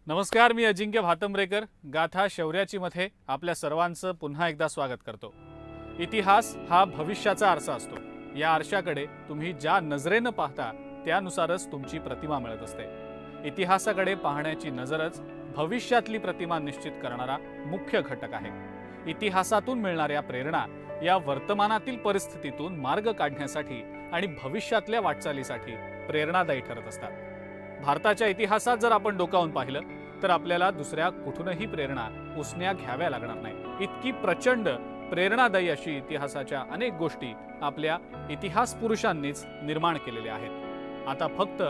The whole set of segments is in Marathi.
नमस्कार, मी अजिंक्य भातंब्रेकर. गाथा शौर्याची मध्ये आपल्या सर्वांचं पुन्हा एकदा स्वागत करतो. इतिहास हा भविष्याचा आरसा असतो. या आरशाकडे तुम्ही ज्या नजरेनं पाहता त्यानुसारच तुमची प्रतिमा मिळत असते. इतिहासाकडे पाहण्याची नजरच भविष्यातली प्रतिमा निश्चित करणारा मुख्य घटक आहे. इतिहासातून मिळणाऱ्या प्रेरणा या वर्तमानातील परिस्थितीतून मार्ग काढण्यासाठी आणि भविष्यातल्या वाटचालीसाठी प्रेरणादायी ठरत असतात. भारताच्या इतिहासात जर आपण डोकावून पाहिलं तर आपल्याला दुसऱ्या कुठूनही प्रेरणा उसण्या घ्याव्या लागणार नाही. इतकी प्रचंड प्रेरणादायी अशी इतिहासाच्या अनेक गोष्टी आपल्या इतिहास पुरुषांनीच निर्माण केलेल्या आहेत. आता फक्त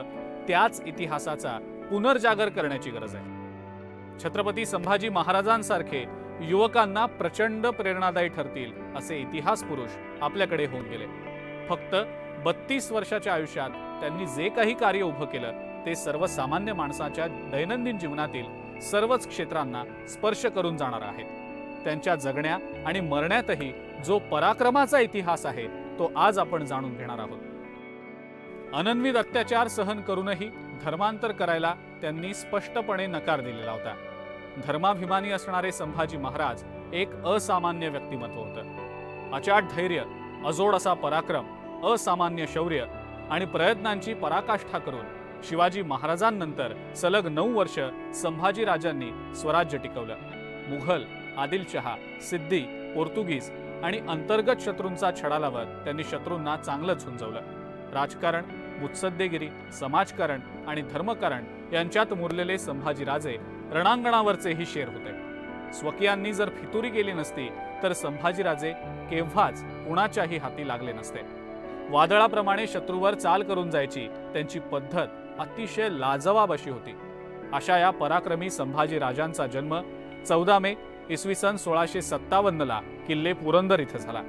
त्याच इतिहासाचा पुनर्जागर करण्याची गरज आहे. छत्रपती संभाजी महाराजांसारखे युवकांना प्रचंड प्रेरणादायी ठरतील असे इतिहास पुरुष आपल्याकडे होऊन गेले. फक्त 32 वर्षाच्या आयुष्यात त्यांनी जे काही कार्य उभं केलं ते सर्वसामान्य माणसाच्या दैनंदिन जीवनातील सर्वच क्षेत्रांना स्पर्श करून जाणार आहेत. त्यांच्या जगण्या आणि मरण्यातही जो पराक्रमाचा इतिहास आहे तो आज आपण जाणून घेणार आहोत. अनन्वित अत्याचार सहन करूनही धर्मांतर करायला त्यांनी स्पष्टपणे नकार दिलेला होता. धर्माभिमानी असणारे संभाजी महाराज एक असामान्य व्यक्तिमत्व होतं. अचाट धैर्य, अजोड असा पराक्रम, असामान्य शौर्य आणि प्रयत्नांची पराकाष्ठा करून शिवाजी महाराजांनंतर सलग 9 वर्ष संभाजी राजांनी स्वराज्य टिकवलं. मुघल, आदिलशहा, सिद्धी, पोर्तुगीज आणि अंतर्गत शत्रूंचा छडा लावत त्यांनी शत्रूंना चांगलंच झुंजवलं. राजकारण, मुत्सद्देगिरी, समाजकारण आणि धर्मकारण यांच्यात मुरलेले संभाजीराजे रणांगणावरचेही शेर होते. स्वकीयांनी जर फितुरी केली नसती तर संभाजीराजे केव्हाच कुणाच्याही हाती लागले नसते. वादळाप्रमाणे शत्रूवर चाल करून जायची त्यांची पद्धत अतिशय लाजवाब अशी होती. अशा या पराक्रमी संभाजी राजांचा जन्म 14 मे इसवी सन 1657 ला किल्ले पुरंदर इथं झाला.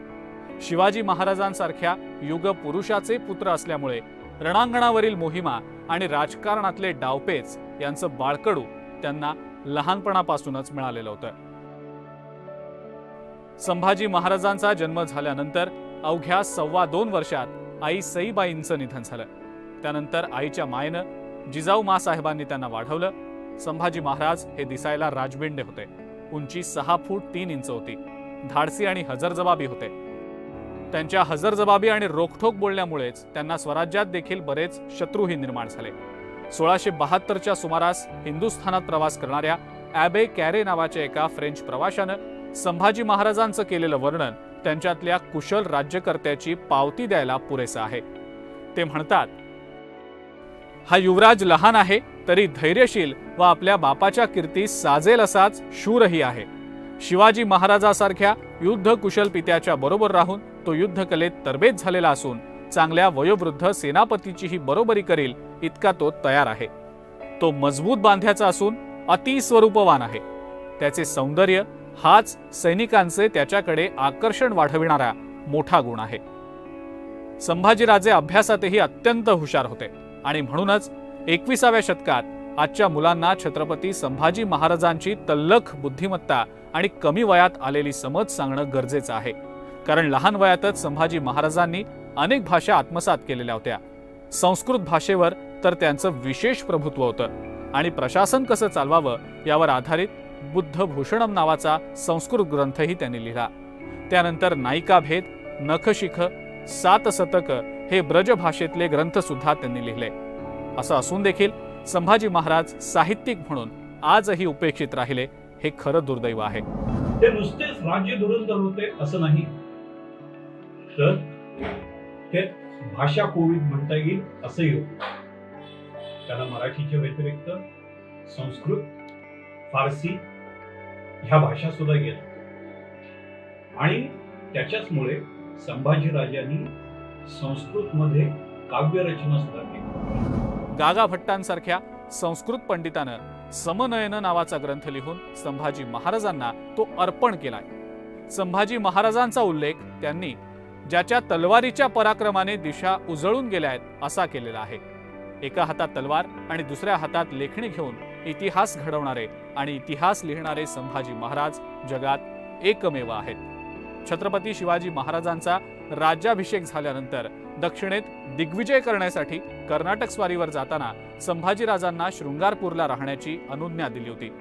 शिवाजी महाराजांसारख्या युग पुरुषाचे पुत्र असल्यामुळे रणांगणावरील मोहिमा आणि राजकारणातले डावपेच यांचं बाळकडू त्यांना लहानपणापासूनच मिळालेलं होतं. संभाजी महाराजांचा जन्म झाल्यानंतर अवघ्या 2.25 वर्षात आई सईबाईंचं निधन झालं. त्यानंतर आईच्या मायेनं जिजाऊ मासाहेबांनी त्यांना वाढवलं. संभाजी महाराज हे दिसायला राजबिंडे होते. उंची 6 फूट 3 इंच होती. धाडसी आणि हजरजबाबी होते. त्यांच्या हजरजबाबी आणि रोखठोक बोलण्यामुळेच त्यांना स्वराज्यात देखील बरेच शत्रूही निर्माण झाले. 1672च्या सुमारास हिंदुस्थानात प्रवास करणाऱ्या ॲबे कॅरे नावाच्या एका फ्रेंच प्रवाशानं संभाजी महाराजांचं केलेलं वर्णन त्यांच्यातल्या कुशल राज्यकर्त्याची पावती द्यायला पुरेसं आहे. ते म्हणतात, हा युवराज लहान आहे तरी धैर्यशील व आपल्या बापाच्या कीर्तीस साजेल असाच शूरही आहे. शिवाजी महाराजासारख्या युद्ध कुशल पित्याच्या बरोबर राहून तो युद्धकलेत तरबेज झालेला असून चांगल्या वयोवृद्ध सेनापतीचीही बरोबरी करील इतका तो तयार आहे. तो मजबूत बांध्याचा असून अतिस्वरूपवान आहे. त्याचे सौंदर्य हाच सैनिकांचे त्याच्याकडे आकर्षण वाढविणारा मोठा गुण आहे. संभाजीराजे अभ्यासातही अत्यंत हुशार होते आणि म्हणूनच 21व्या शतकात आजच्या मुलांना छत्रपती संभाजी महाराजांची तल्लख बुद्धिमत्ता आणि कमी वयात आलेली समज सांगणं गरजेचं आहे. कारण लहान वयातच संभाजी महाराजांनी अनेक भाषा आत्मसात केलेल्या होत्या. संस्कृत भाषेवर तर त्यांचं विशेष प्रभुत्व होतं आणि प्रशासन कसं चालवावं यावर आधारित बुद्धभूषणम नावाचा संस्कृत ग्रंथही त्यांनी लिहिला. त्यानंतर नायिकाभेद, नखशिख, 7 शतक हे ब्रज भाषेतले ग्रंथ सुद्धा त्यांनी लिहिले. असं असून देखील संभाजी महाराज साहित्यिक म्हणून आजही उपेक्षित राहिले हे खरं दुर्दैव आहे. ते नुसतेच राज्य धुरंधर होते असं नाही, तर ते भाषा कोविद म्हणता येईल असंही होतं. त्यांना मराठीच्या व्यतिरिक्त संस्कृत, फारसी ह्या भाषा सुद्धा येत आणि त्याच्याचमुळे संभाजीराजांनी संस्कृतमध्ये काव्यरचना सुद्धा केली. गागा भट्टांसारख्या संस्कृत पंडितानं समनयन नावाचा ग्रंथ लिहून संभाजी महाराजांना तो अर्पण केलाय. संभाजी महाराजांचा उल्लेख त्यांनी ज्याच्या तलवारीच्या पराक्रमाने दिशा उजळून गेल्या आहेत असा केलेला आहे. एका हातात तलवार आणि दुसऱ्या हातात लेखणी घेऊन इतिहास घडवणारे आणि इतिहास लिहिणारे संभाजी महाराज जगात एकमेव आहेत. छत्रपती शिवाजी महाराजांचा राज्याभिषेक झाल्यानंतर दक्षिणेत दिग्विजय करण्यासाठी कर्नाटक स्वारीवर जाताना संभाजीराजांना शृंगारपूरला राहण्याची अनुज्ञा दिली होती.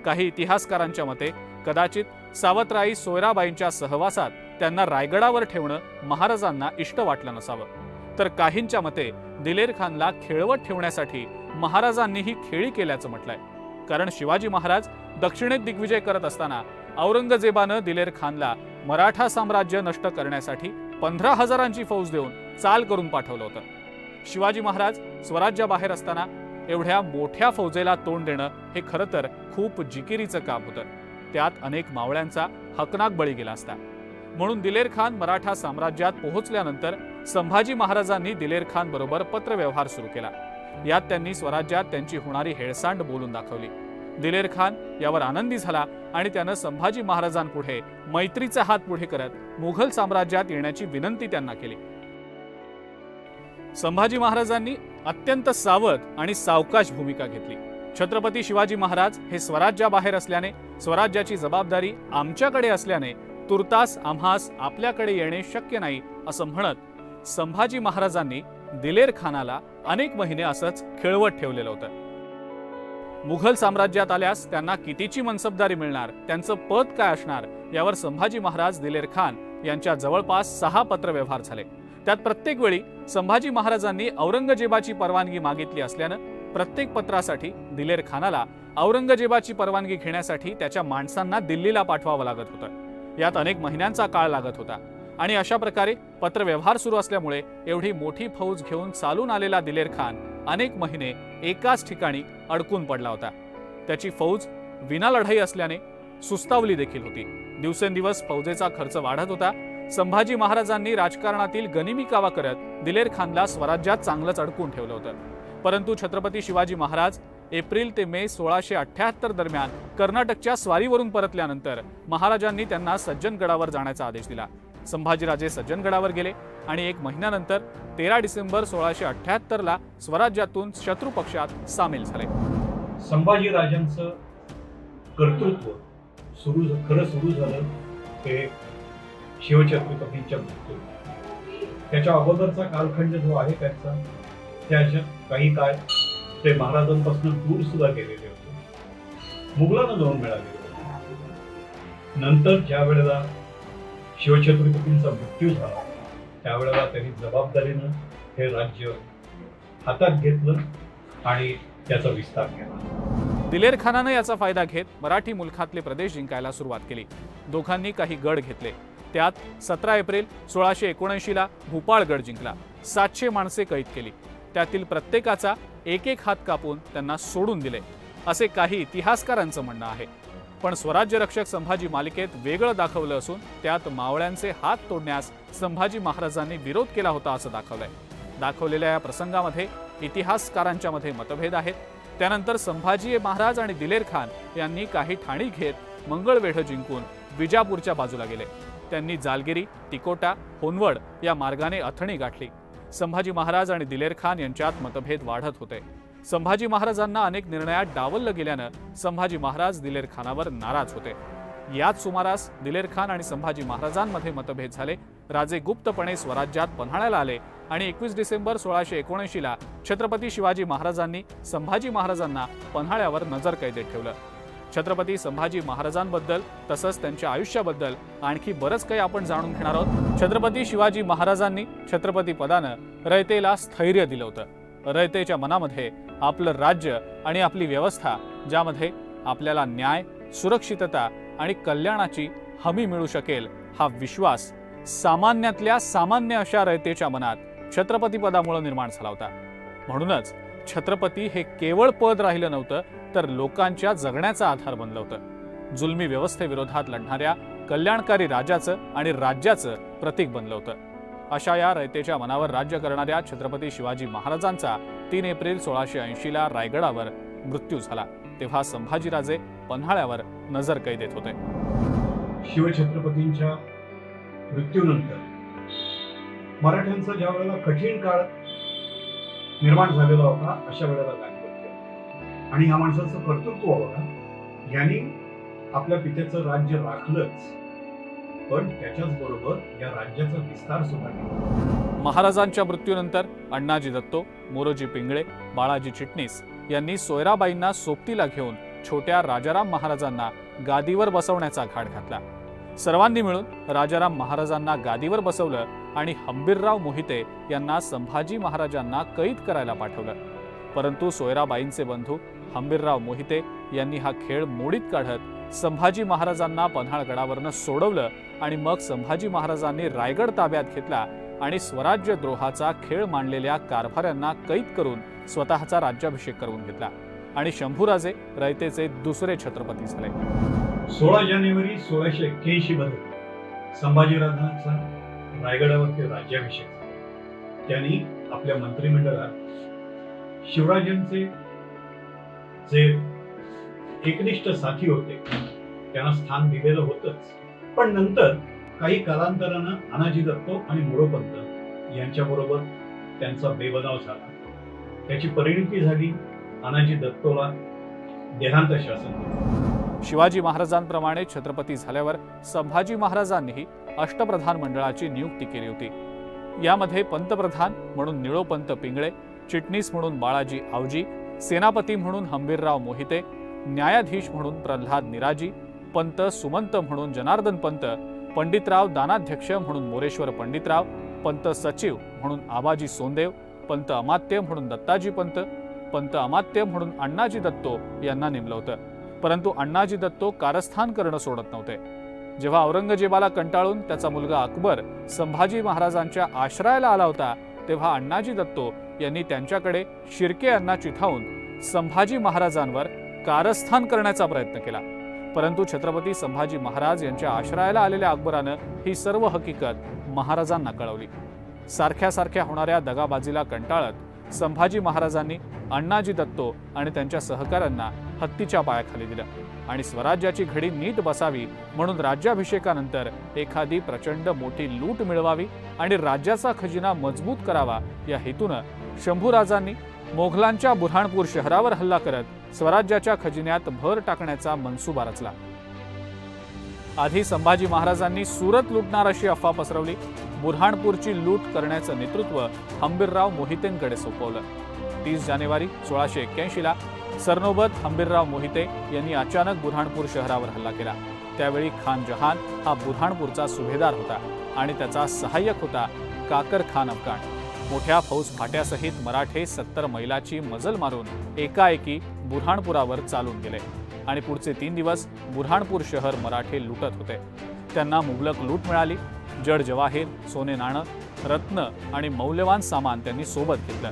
काही इतिहासकारांच्या मते कदाचित सावतराई सोयराबाईंच्या सहवासात त्यांना रायगडावर ठेवणं महाराजांना इष्ट वाटलं नसावं, तर काहींच्या मते दिलेर खानला खेळवत ठेवण्यासाठी महाराजांनीही खेळी केल्याचं म्हटलंय. कारण शिवाजी महाराज दक्षिणेत दिग्विजय करत असताना औरंगजेबानं दिलेर खानला मराठा साम्राज्य नष्ट करण्यासाठी 15,000ची फौज देऊन चाल करून पाठवलं होतं. शिवाजी महाराज स्वराज्याबाहेर असताना एवढ्या मोठ्या फौजेला तोंड देणं हे खरं तर खूप जिकिरीचं काम होतं. त्यात अनेक मावळ्यांचा हकनाक बळी गेला असता. म्हणून दिलेर खान मराठा साम्राज्यात पोहोचल्यानंतर संभाजी महाराजांनी दिलेर खान बरोबर पत्रव्यवहार सुरू केला. यात त्यांनी स्वराज्यात त्यांची होणारी हेळसांड बोलून दाखवली. दिलेर खान यावर आनंदी झाला आणि त्यानं संभाजी महाराजांपुढे मैत्रीचा हात पुढे करत मुघल साम्राज्यात येण्याची विनंती त्यांना केली. संभाजी महाराजांनी अत्यंत सावध आणि सावकाश भूमिका घेतली. छत्रपती शिवाजी महाराज हे स्वराज्याबाहेर असल्याने, स्वराज्याची जबाबदारी आमच्याकडे असल्याने तुर्तास आम्हास आपल्याकडे येणे शक्य नाही असं म्हणत संभाजी महाराजांनी दिलेर खानाला अनेक महिने असंच खेळवत ठेवलेलं होतं. मुघल साम्राज्यात आल्यास त्यांना कितीची मनसबदारी मिळणार, त्यांचं पद काय असणार, यावर संभाजी महाराज दिलेर खान यांच्या जवळपास 6 पत्रव्यवहार झाले. त्यात प्रत्येक वेळी संभाजी महाराजांनी औरंगजेबाची परवानगी मागितली असल्यानं प्रत्येक पत्रासाठी दिलेर खानाला औरंगजेबाची परवानगी घेण्यासाठी त्याच्या माणसांना दिल्लीला पाठवावं लागत होतं. यात अनेक महिन्यांचा काळ लागत होता आणि अशा प्रकारे पत्रव्यवहार सुरू असल्यामुळे एवढी मोठी फौज घेऊन चालून आलेला दिलेर खान अनेक महिने एकाच ठिकाणी अडकून पडला होता. त्याची फौज विना लढाई असल्याने सुस्तावली देखील होती. दिवसेंदिवस फौजेचा खर्च वाढत होता. संभाजी महाराजांनी राजकारणातील गनिमी कावा करत दिलेर खानला स्वराज्यात चांगलंच अडकून ठेवलं होतं. परंतु छत्रपती शिवाजी महाराज एप्रिल ते मे 1678 दरम्यान कर्नाटकच्या स्वारीवरून परतल्यानंतर महाराजांनी त्यांना सज्जनगडावर जाण्याचा आदेश दिला. संभाजीराजे सज्जनगडावर गेले आणि 1 महिन्यानंतर 13 डिसेंबर 1678ला स्वराज्यातून शत्रू पक्षात सामील झाले. संभाजीराजांचं कर्तृत्व खरं सुरू झालं ते शिवछत्रपतींच्या मृत्यू. त्याच्या अगोदरचा कालखंड जो आहे त्यांचा, त्याच्यात काही काळ ते महाराजांपासून दूर सुद्धा गेलेले होते, मुघलांना जाऊन मिळालेले होते. नंतर ज्या वेळेला शिवछत्रपतींचा मृत्यू झाला त्यावेळेला त्यांनी जबाबदारीनं हे राज्य हातात घेतलं आणि त्याचा विस्तार केला. दिलेर खानानं याचा फायदा घेत मराठी मुलखातले प्रदेश जिंकायला सुरुवात केली. दोघांनी काही गड घेतले. त्यात 17 एप्रिल 1679ला भूपाळगड जिंकला. 700 माणसे कैद केली. त्यातील प्रत्येकाचा एक हात कापून त्यांना सोडून दिले असे काही इतिहासकारांचं म्हणणं आहे. पण स्वराज्य रक्षक संभाजी मालिकेत वेगळं दाखवलं असून त्यात मावळ्यांचे हात तोडण्यास संभाजी महाराजांनी विरोध केला होता असं दाखवलंय. दाखवलेल्या या प्रसंगामध्ये इतिहासकारांच्या मध्ये मतभेद आहेत. त्यानंतर संभाजी महाराज आणि दिलेर खान यांनी काही ठाणी घेत मंगळवेढ जिंकून विजापूरच्या बाजूला गेले. त्यांनी जालगिरी, तिकोटा, होनवड या मार्गाने अथणी गाठली. संभाजी महाराज आणि दिलेर खान यांच्यात मतभेद वाढत होते. संभाजी महाराजांना अनेक निर्णयात डावललं गेल्यानं संभाजी महाराज दिलेर खानावर नाराज होते. याच सुमारास दिलेर खान आणि संभाजी महाराजांमध्ये मतभेद झाले. राजे गुप्तपणे स्वराज्यात पन्हाळ्याला आले आणि 21 डिसेंबर 1679ला छत्रपती शिवाजी महाराजांनी संभाजी महाराजांना पन्हाळ्यावर नजरकैदेत ठेवलं. छत्रपती संभाजी महाराजांबद्दल तसंच त्यांच्या आयुष्याबद्दल आणखी बरंच काही आपण जाणून घेणार आहोत. छत्रपती शिवाजी महाराजांनी छत्रपती पदानं रयतेला स्थैर्य दिलं होतं. रयतेच्या मनामध्ये आपलं राज्य आणि आपली व्यवस्था, ज्यामध्ये आपल्याला न्याय, सुरक्षितता आणि कल्याणाची हमी मिळू शकेल, हा विश्वास सामान्यातल्या सामान्य अशा रयतेच्या मनात छत्रपती पदामुळे निर्माण झाला होता. म्हणूनच छत्रपती हे केवळ पद राहिलं नव्हतं, तर लोकांच्या जगण्याचा आधार बनलं होतं. जुलमी व्यवस्थेविरोधात लढणाऱ्या कल्याणकारी राजाचं आणि राज्याचं प्रतीक बनलं होतं. अशा या रयतेच्या मनावर राज्य करणाऱ्या छत्रपती शिवाजी महाराजांचा 3 एप्रिल 1680ला रायगडावर मृत्यू झाला. तेव्हा संभाजीराजे पन्हाळ्यावर नजरकैदेत होते. शिवछत्रपतींच्या मृत्यूनंतर मराठ्यांचा ज्या वेळेला कठीण काळ निर्माण झालेला होता, अशा वेळेला गायकवाड आणि ह्या माणसाचं कर्तृत्व बघा, यांनी आपल्या पित्याचं राज्य राखलंच, पण त्याच्याच बरोबर या राज्याचा विस्तार सुद्धा केला. महाराजांच्या मृत्यूनंतर अण्णाजी दत्तो, मोरोजी पिंगळे, बाळाजी चिटणीस यांनी सोयराबाईंना सोबतीला घेऊन छोट्या राजाराम महाराजांना गादीवर बसवण्याचा घाट घातला. सर्वांनी मिळून राजाराम महाराजांना गादीवर बसवलं आणि हंबीरराव मोहिते यांना संभाजी महाराजांना कैद करायला पाठवलं. परंतु सोयराबाईंचे बंधू हंबीरराव मोहिते यांनी हा खेळ मोडीत काढत संभाजी महाराजांना पन्हाळगडावरनं सोडवलं आणि मग संभाजी महाराजांनी रायगड ताब्यात घेतला आणि स्वराज्य द्रोहाचा खेळ मांडलेल्या कारभाऱ्यांना कैद करून स्वतःचा राज्याभिषेक करून घेतला आणि शंभूराजे रयतेचे दुसरे छत्रपती झाले. 16 जानेवारी 1681 मध्ये संभाजीराजांचा रायगडावरती राज्याभिषेक झाला. त्यांनी आपल्या मंत्रिमंडळात शिवराजांचे जे एकनिष्ठ साथी होते त्यांना स्थान दिलेलं होतंच, पण नंतर काही कालांतरानं अनाजी दत्तो आणि मोरोपंत यांच्याबरोबर त्यांचा बेबनाव झाला. त्याची परिणती झाली अनाजी दत्तोला देहांत शासन. शिवाजी महाराजांप्रमाणे छत्रपती झाल्यावर संभाजी महाराजांनीही अष्टप्रधान मंडळाची नियुक्ती केली होती. यामध्ये पंतप्रधान म्हणून निळोपंत पिंगळे, चिटणीस म्हणून बाळाजी आवजी, सेनापती म्हणून हंबीरराव मोहिते, न्यायाधीश म्हणून प्रल्हाद निराजी, पंत सुमंत म्हणून जनार्दन पंत, पंडितराव दानाध्यक्ष म्हणून मोरेश्वर पंडितराव, पंत सचिव म्हणून आबाजी सोनदेव, पंत अमात्य म्हणून दत्ताजी पंत, पंत अमात्य म्हणून अण्णाजी दत्तो यांना नेमलं होतं. परंतु अण्णाजी दत्तो कारस्थान करणं सोडत नव्हते. जेव्हा औरंगजेबाला कंटाळून त्याचा मुलगा अकबर संभाजी महाराजांच्या आश्रयाला आला होता, तेव्हा अण्णाजी दत्तो यांनी त्यांच्याकडे शिर्के यांना चिथावून संभाजी महाराजांवर कारस्थान करण्याचा प्रयत्न केला. परंतु छत्रपती संभाजी महाराज यांच्या आश्रयाला आलेल्या अकबरानं ही सर्व हकीकत महाराजांना कळवली. सारख्या सारख्या होणाऱ्या दगाबाजीला कंटाळत संभाजी महाराजांनी अण्णाजी दत्तो आणि त्यांच्या सहकाऱ्यांना हत्तीच्या पायाखाली दिलं आणि स्वराज्याची घडी नीट बसावी म्हणून राज्याभिषेकानंतर एखादी प्रचंड मोठी लूट मिळवावी आणि राज्याचा खजिना मजबूत करावा या हेतूनं शंभूराजांनी मोघलांच्या बुऱ्हाणपूर शहरावर हल्ला करत स्वराज्याच्या खजिन्यात भर टाकण्याचा मनसुबा रचला. आधी संभाजी महाराजांनी सुरत लुटणार अशी अफवा पसरवली. बुऱ्हाणपूरची लूट करण्याचं नेतृत्व हंबीरराव मोहितेंकडे सोपवलं. 30 जानेवारी 1681 ला सरनोबत हंबीरराव मोहिते यांनी अचानक बुऱ्हाणपूर शहरावर हल्ला केला. त्यावेळी खान जहान हा बुऱ्हाणपूरचा सुभेदार होता आणि त्याचा सहाय्यक होता काकर खान अफगाण. मोठ्या फौज फाट्यासहित मराठे 70 मैलाची मजल मारून एकाएकी बुऱ्हाणपुरावर चालून गेले आणि पुढचे 3 दिवस बुऱ्हाणपूर शहर मराठे लुटत होते. त्यांना मुबलक लूट मिळाली. जड जवाहीर, सोने नाणं, रत्न आणि मौल्यवान सामान त्यांनी सोबत घेतलं.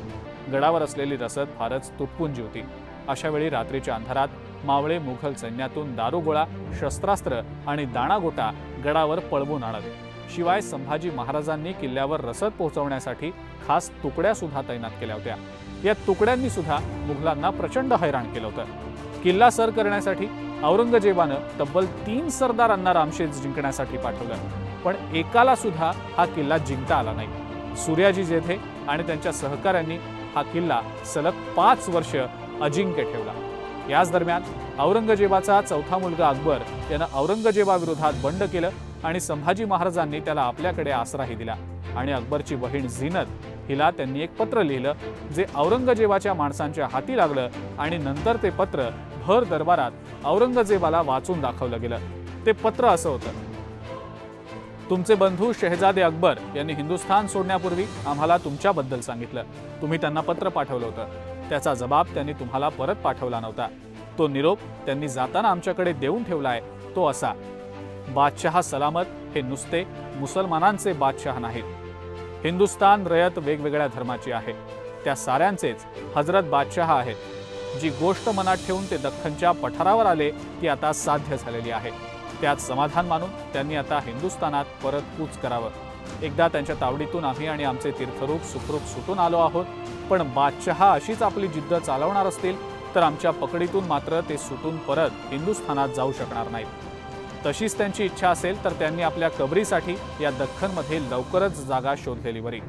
गडावर असलेली रसद फारच तुटपुंजी होती. अशा वेळी रात्रीच्या अंधारात मावळे मुघल सैन्यातून दारुगोळा, शस्त्रास्त्र आणि दाणागोटा गडावर पळवून आणत. शिवाय संभाजी महाराजांनी किल्ल्यावर रसद पोहोचवण्यासाठी खास तुकड्या सुद्धा तैनात केल्या होत्या. या तुकड्यांनी सुद्धा मुघलांना प्रचंड हैराण केलं होतं. किल्ला सर करण्यासाठी औरंगजेबानं तब्बल 3 सरदारांना रामशेज जिंकण्यासाठी पाठवलं, पण एकाला सुद्धा हा किल्ला जिंकता आला नाही. सूर्याजी जेधे आणि त्यांच्या सहकाऱ्यांनी हा किल्ला सलग 5 वर्ष अजिंक्य ठेवला. याच दरम्यान औरंगजेबाचा चौथा मुलगा अकबर यानं औरंगजेबाविरोधात बंड केलं आणि संभाजी महाराजांनी त्याला आपल्याकडे आसराही दिला आणि अकबरची बहीण झीनत हिला त्यांनी एक पत्र लिहिलं जे औरंगजेबाच्या माणसांच्या हाती लागलं आणि नंतर ते पत्र भर दरबारात औरंगजेबाला वाचून दाखवलं गेलं. ते पत्र असं होतं: तुमचे बंधू शहजादे अकबर यांनी हिंदुस्थान सोडण्यापूर्वी आम्हाला तुमच्याबद्दल सांगितलं. तुम्ही त्यांना पत्र पाठवलं होतं. त्याचा जबाब त्यांनी तुम्हाला परत पाठवला नव्हता. तो निरोप त्यांनी जाताना आमच्याकडे देऊन ठेवलाय. तो असा: बादशहा सलामत हे नुसते मुसलमानांचे बादशहा नाहीत. हिंदुस्थान रयत वेगवेगळ्या धर्माची आहे. त्या साऱ्यांचेच हजरत बादशहा आहेत. जी गोष्ट मनात ठेवून ते दख्खनच्या पठारावर आले ती आता साध्य झालेली आहे. त्यात समाधान मानून त्यांनी आता हिंदुस्थानात परत कूच करावं. एकदा त्यांच्या तावडीतून आम्ही आणि आमचे तीर्थरूप सुखरूप सुटून आलो आहोत, पण बादशहा अशीच आपली जिद्द चालवणार असतील तर आमच्या पकडीतून मात्र ते सुटून परत हिंदुस्थानात जाऊ शकणार नाहीत. तशीच त्यांची इच्छा असेल तर त्यांनी आपल्या कबरीसाठी या दख्खनमध्ये लवकरच जागा शोधलेली बरी.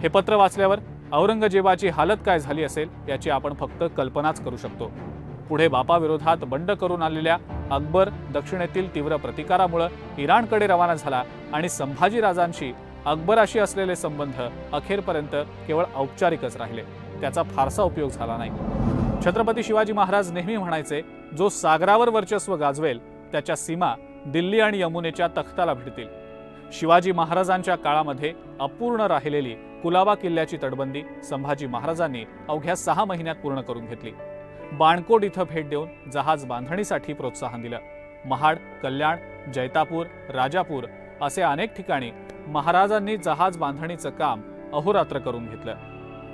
हे पत्र वाचल्यावर औरंगजेबाची हालत काय झाली असेल याची आपण फक्त कल्पनाच करू शकतो. पुढे बापाविरोधात बंड करून आलेल्या अकबर दक्षिणेतील तीव्र प्रतिकारामुळे इराणकडे रवाना झाला आणि संभाजीराजांशी अकबराशी असलेले संबंध अखेरपर्यंत केवळ औपचारिकच राहिले. त्याचा फारसा उपयोग झाला नाही. छत्रपती शिवाजी महाराज नेहमी म्हणायचे, जो सागरावर वर्चस्व गाजवेल त्याच्या सीमा दिल्ली आणि यमुनेच्या तख्ताला भिडतील. शिवाजी महाराजांच्या काळामध्ये अपूर्ण राहिलेली कुलाबा किल्ल्याची तटबंदी संभाजी महाराजांनी अवघ्या 6 महिन्यात पूर्ण करून घेतली. बाणकोट इथं भेट देऊन जहाज बांधणीसाठी प्रोत्साहन दिलं. महाड, कल्याण, जैतापूर, राजापूर असे अनेक ठिकाणी महाराजांनी जहाज बांधणीचं काम अहोरात्र करून घेतलं.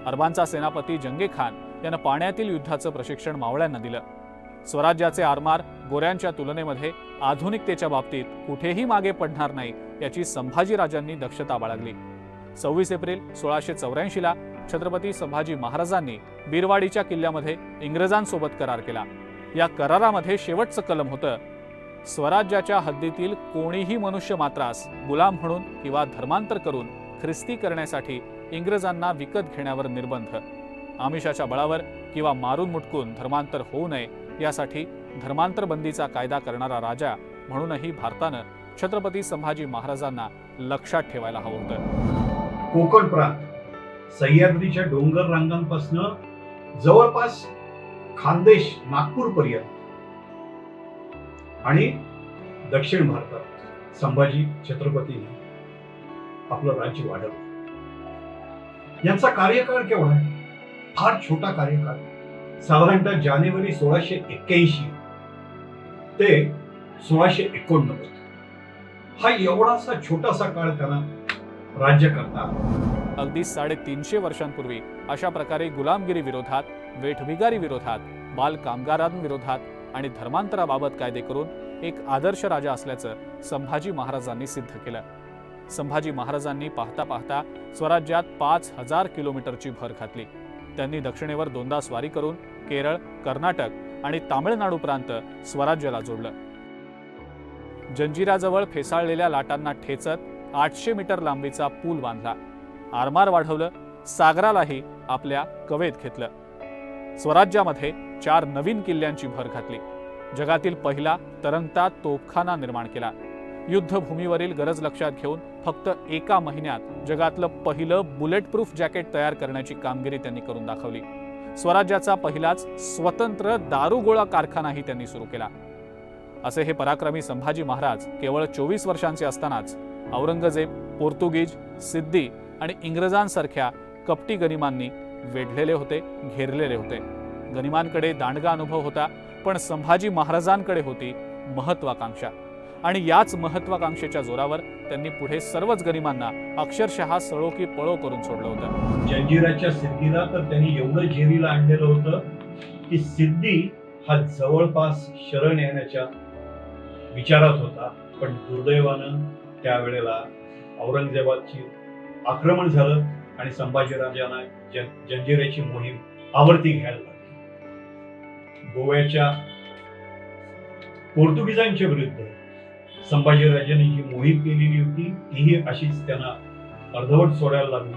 अरबांचा सेनापती जंगे खान यानं पाण्यातील युद्धाचं प्रशिक्षण मावळ्यांना दिलं. स्वराज्याचे आरमार गोऱ्यांच्या तुलनेमध्ये आधुनिकतेच्या बाबतीत कुठेही मागे पडणार नाही याची संभाजीराजांनी दक्षता बाळगली. 26 एप्रिल 1684ला छत्रपती संभाजी महाराजांनी बिरवाडीच्या किल्ल्यामध्ये इंग्रजांसोबत करार केला. या करारामध्ये शेवटचं कलम होतं, स्वराज्याच्या हद्दीतील कोणीही मनुष्य मात्रास गुलाम म्हणून किंवा धर्मांतर करून ख्रिस्ती करण्यासाठी इंग्रजांना विकत घेण्यावर निर्बंध. आमिषाच्या बळावर किंवा मारून मुटकून धर्मांतर होऊ नये यासाठी धर्मांतर बंदीचा कायदा करणारा राजा म्हणूनही भारतानं छत्रपती संभाजी महाराजांना लक्षात ठेवायला हवं होतं. कोकण प्रांत सह्याद्रीच्या डोंगर रांगांपासून जवळपास खानदेश, नागपूर पर्यंत आणि दक्षिण भारतात संभाजी छत्रपतींनी आपलं राज्य वाढवलं. यांचा कार्यकाळ केवढा आहे? फार छोटा कार्यकाळ. साधारणतः जानेवारी 1681 ते 1689 हा एवढासा छोटासा काळ त्यांना राज्य करता आला. अगदी 350 वर्षांपूर्वी अशा प्रकारे गुलामगिरी विरोधात, वेठबिगारी विरोधात, बाल कामगारांविरोधात आणि धर्मांतराबाबत कायदे करून एक आदर्श राजा असल्याचं संभाजी महाराजांनी सिद्ध केलं. संभाजी महाराजांनी पाहता पाहता स्वराज्यात 5000 किलोमीटरची भर घातली. त्यांनी दक्षिणेवर 2दा स्वारी करून केरळ, कर्नाटक आणि तामिळनाडू प्रांत स्वराज्याला जोडलं. जंजिराजवळ फेसाळलेल्या लाटांना ठेचत 800 मीटर लांबीचा पूल बांधला. आरमार वाढवलं. सागरालाही आपल्या कवेत घेतलं. स्वराज्यामध्ये 4 नवीन किल्ल्यांची भर घातली. जगातील पहिला तरंगता तोफखाना निर्माण केला. युद्धभूमीवरील गरज लक्षात घेऊन फक्त 1 महिन्यात जगातलं पहिलं बुलेट प्रूफ जॅकेट तयार करण्याची कामगिरी त्यांनी करून दाखवली. स्वराज्याचा पहिलाच स्वतंत्र दारुगोळा कारखानाही त्यांनी सुरू केला. असे हे पराक्रमी संभाजी महाराज केवळ 24 वर्षांचे असतानाच औरंगजेब, पोर्तुगीज, सिद्दी आणि इंग्रजांसारख्या कपटी गनिमांनी वेढलेले होते, घेरलेले होते. गनिमांकडे दांडगा अनुभव होता, पण संभाजी महाराजांकडे होती महत्वाकांक्षा. आणि याच महत्वाकांक्षेच्या जोरावर त्यांनी पुढे सर्वच गनिमांना अक्षरशः सळो की पळो करून सोडलं होतं. जंजिराच्या सिद्धीला तर त्यांनी एवढं जेरीला आणलेलं होतं की सिद्धी हा जवळपास शरण येण्याच्या विचारात होता. पण दुर्दैवानं त्यावेळेला औरंगजेबाची आक्रमण झालं आणि संभाजीराजांना जंजिऱ्याची मोहीम आवर्ती घ्यायला लागली. गोव्याच्या पोर्तुगीजांच्या विरुद्ध संभाजीराजांनी जी मोहीम केलेली होती तीही अशीच त्यांना अर्धवट सोडायला लागली.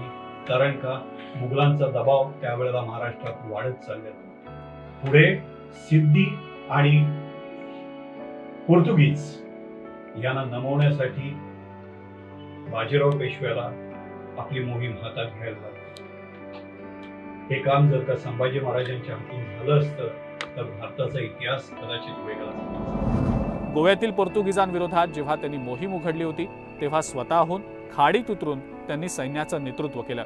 कारण का मुघलांचा दबाव त्यावेळेला महाराष्ट्रात वाढत चाललेला. पुढे सिद्धी आणि पोर्तुगीज यांना नमवण्यासाठी बाजीराव पेशव्याला आपली मोहीम हातात घ्यायला लागली. हे काम जर का संभाजी महाराजांच्या हातून झालं असतं तर भारताचा इतिहास कदाचित वेगळा झाला. गोव्यातील पोर्तुगीजांविरोधात जेव्हा त्यांनी मोहीम उघडली होती तेव्हा स्वतःहून खाडीत उतरून त्यांनी सैन्याचं नेतृत्व केलं.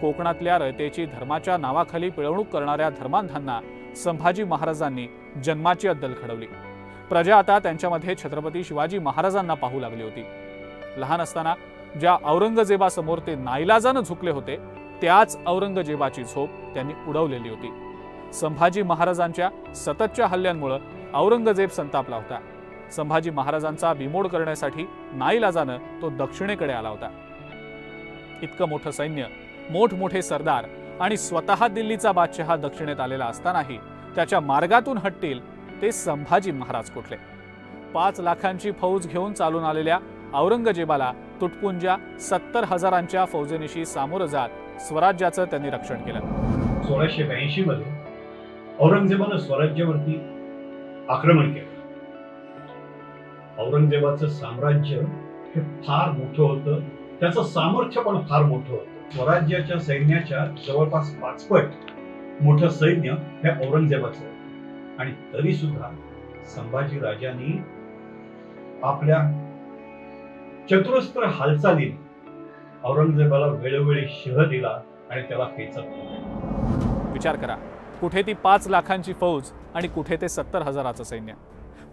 कोकणातल्या रयतेची धर्माच्या नावाखाली पिळवणूक करणाऱ्या धर्मांधांना संभाजी महाराजांनी जन्माची अद्दल घडवली. प्रजा आता त्यांच्यामध्ये छत्रपती शिवाजी महाराजांना पाहू लागली होती. लहान असताना ज्या औरंगजेबासमोर ते नाईलाजानं झुकले होते त्याच औरंगजेबाची झोप त्यांनी उडवलेली होती. संभाजी महाराजांच्या सततच्या हल्ल्यांमुळे औरंगजेब संतापला होता. संभाजी महाराजांचा बिमोड करण्यासाठी नाईलाजानं तो दक्षिणेकडे आला होता. इतकं मोठं सैन्य, मोठमोठे सरदार आणि स्वतः दिल्लीचा बादशहा दक्षिणेत आलेला असतानाही त्याच्या मार्गातून हटतील ते संभाजी महाराज कुठले? 5 लाखांची फौज घेऊन चालून आलेल्या औरंगजेबाला तुटपुंज्या 70,000 फौजेनिशी सामोरं जात स्वराज्याचं त्यांनी रक्षण केलं. 1682 मध्ये औरंगजेबानं स्वराज्यावरती आक्रमण केलं औरंगजेबाचं साम्राज्य हे फार मोठं होतं, त्याचं सामर्थ्य पण फार मोठं होतं. स्वराज्याच्या सैन्याच्या जवळपास 5 पट मोठं सैन्य हे औरंगजेबाचं होतं. आणि तरी सुद्धा संभाजी राजांनी आपल्या चतुरस्त्र हालचालीने औरंगजेबाला वेळोवेळी शिह दिला आणि त्याला पेचत. विचार करा, कुठे ती 5 लाखांची फौज आणि कुठे ते 70,000चं सैन्य.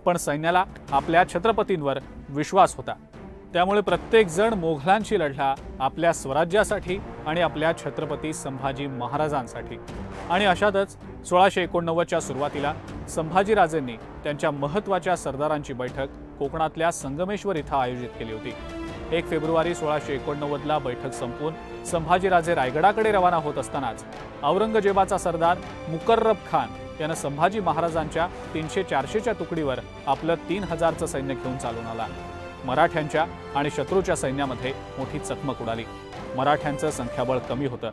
पण सैन्याला आपल्या छत्रपतींवर विश्वास होता. त्यामुळे प्रत्येक जण मोघलांशी लढला आपल्या स्वराज्यासाठी आणि आपल्या छत्रपती संभाजी महाराजांसाठी. आणि अशातच 1689च्या सुरुवातीला संभाजीराजेंनी त्यांच्या महत्त्वाच्या सरदारांची बैठक कोकणातल्या संगमेश्वर इथं आयोजित केली होती. 1 फेब्रुवारी 1689ला बैठक संपून संभाजीराजे रायगडाकडे रवाना होत असतानाच औरंगजेबाचा सरदार मुकर्रब खान यानं संभाजी महाराजांच्या 300-400च्या तुकडीवर आपलं 3000चं सैन्य घेऊन चालून आला. मराठ्यांच्या आणि शत्रूच्या सैन्यामध्ये मोठी चकमक उडाली. मराठ्यांचं संख्याबळ कमी होतं.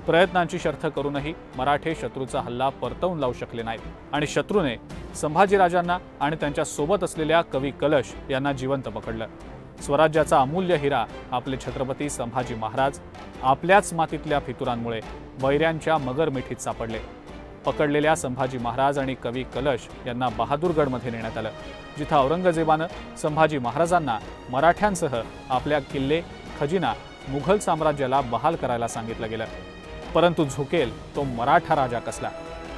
प्रयत्नांची शर्थ करूनही मराठे शत्रूचा हल्ला परतवून लावू शकले नाहीत आणि शत्रूने संभाजीराजांना आणि त्यांच्या सोबत असलेल्या कवी कलश यांना जिवंत पकडलं. स्वराज्याचा अमूल्य हिरा आपले छत्रपती संभाजी महाराज आपल्याच मातीतल्या फितुरांमुळे वैऱ्यांच्या मगर मिठीत सापडले. पकडलेल्या संभाजी महाराज आणि कवी कलश यांना बहादूरगडमध्ये नेण्यात आलं, जिथं औरंगजेबानं संभाजी महाराजांना मराठ्यांसह आपल्या किल्ले खजिना मुघल साम्राज्याला बहाल करायला सांगितलं गेलं. परंतु झुकेल तो मराठा राजा कसला,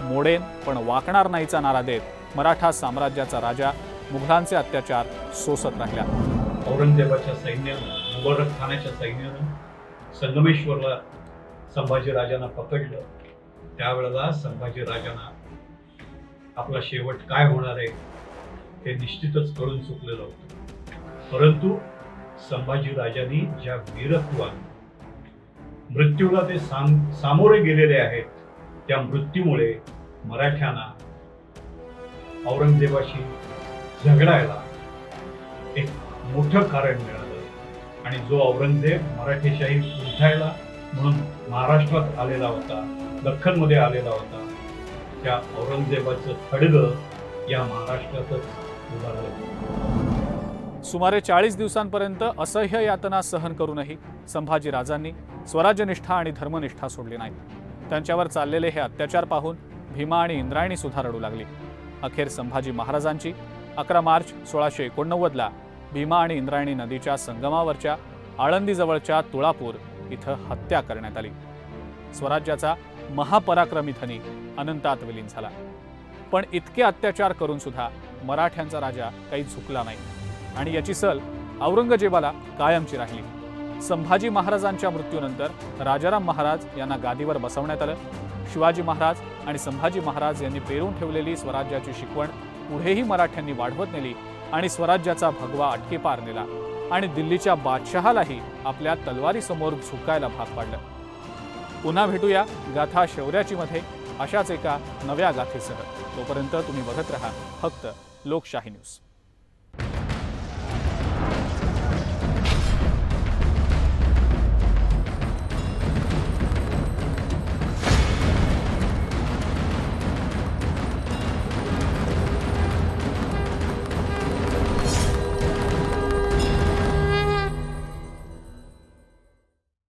मोडेन पण वाकणार नाहीचा नारा देत मराठा साम्राज्याचा राजा मुघलांचे अत्याचार सोसत राहिला. औरंगजेबाच्या सैन्यानं, मुबारक खानाच्या सैन्यानं संगमेश्वरला संभाजीराजांना पकडलं. त्यावेळेला संभाजीराजांना आपला शेवट काय होणार आहे हे निश्चितच कळून चुकलेलं होतं. परंतु संभाजीराजांनी ज्या वीरत्वाने मृत्यूला ते सामोरे गेलेले आहेत, त्या मृत्यूमुळे मराठ्यांना औरंगजेबाशी झगडायला एक मोठं कारण मिळालं. आणि जो औरंगजेब मराठेशाही उलथायला म्हणून महाराष्ट्रात आलेला होता, दख्खनमध्ये आलेला होता, त्या औरंगजेबाचं खडगं या महाराष्ट्रातच उभारलं. सुमारे 40 दिवसांपर्यंत असह्य यातना सहन करूनही संभाजीराजांनी स्वराज्यनिष्ठा आणि धर्मनिष्ठा सोडली नाही. त्यांच्यावर चाललेले हे अत्याचार पाहून भीमा आणि इंद्रायणी सुद्धा रडू लागली. अखेर संभाजी महाराजांची 11 मार्च 1689ला भीमा आणि इंद्रायणी नदीच्या संगमावरच्या आळंदीजवळच्या तुळापूर इथं हत्या करण्यात आली. स्वराज्याचा महापराक्रमी धनी अनंतात विलीन झाला. पण इतके अत्याचार करून सुद्धा मराठ्यांचा राजा काही झुकला नाही आणि याची सल औरंगजेबाला कायमची राहिली. संभाजी महाराजांच्या मृत्यूनंतर राजाराम महाराज यांना गादीवर बसवण्यात आलं. शिवाजी महाराज आणि संभाजी महाराज यांनी पेरून ठेवलेली स्वराज्याची शिकवण पुढेही मराठ्यांनी वाढवत नेली आणि स्वराज्याचा भगवा अटकेपार नेला आणि दिल्लीच्या बादशहालाही आपल्या तलवारीसमोर झुकायला भाग पाडलं. पुन्हा भेटूया गाथा शौर्याची मध्ये अशाच एका नव्या गाथेसह. तोपर्यंत तुम्ही बघत रहा फक्त लोकशाही न्यूज.